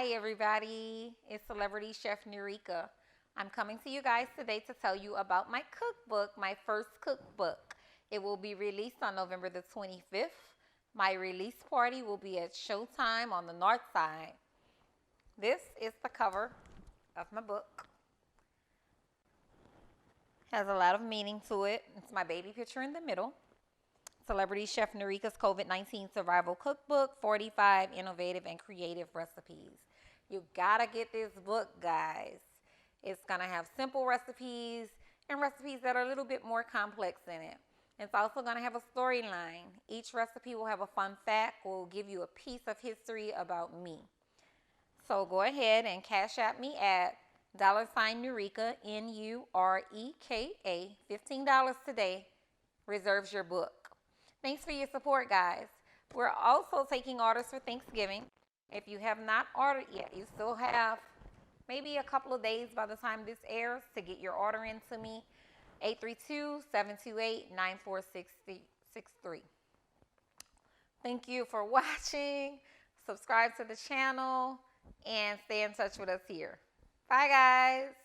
Hi everybody, it's Celebrity Chef NuReka. I'm coming to you guys today to tell you about my cookbook, my first cookbook. It will be released on November the 25th. My release party will be at Showtime on the North Side. This is the cover of my book. Has a lot of meaning to it. It's my baby picture in the middle. Celebrity Chef NuReka's COVID-19 Survival Cookbook, 45 Innovative and Creative Recipes. You gotta get this book, guys. It's gonna have simple recipes and recipes that are a little bit more complex in it. It's also gonna have a storyline. Each recipe will have a fun fact, will give you a piece of history about me. So go ahead and cash at me at $NuReka, NuReka, $15 today. Reserves your book. Thanks for your support, guys. We're also taking orders for Thanksgiving. If you have not ordered yet, you still have maybe a couple of days by the time this airs to get your order in to me. 832-728-9463. Thank you for watching. Subscribe to the channel and stay in touch with us here. Bye, guys.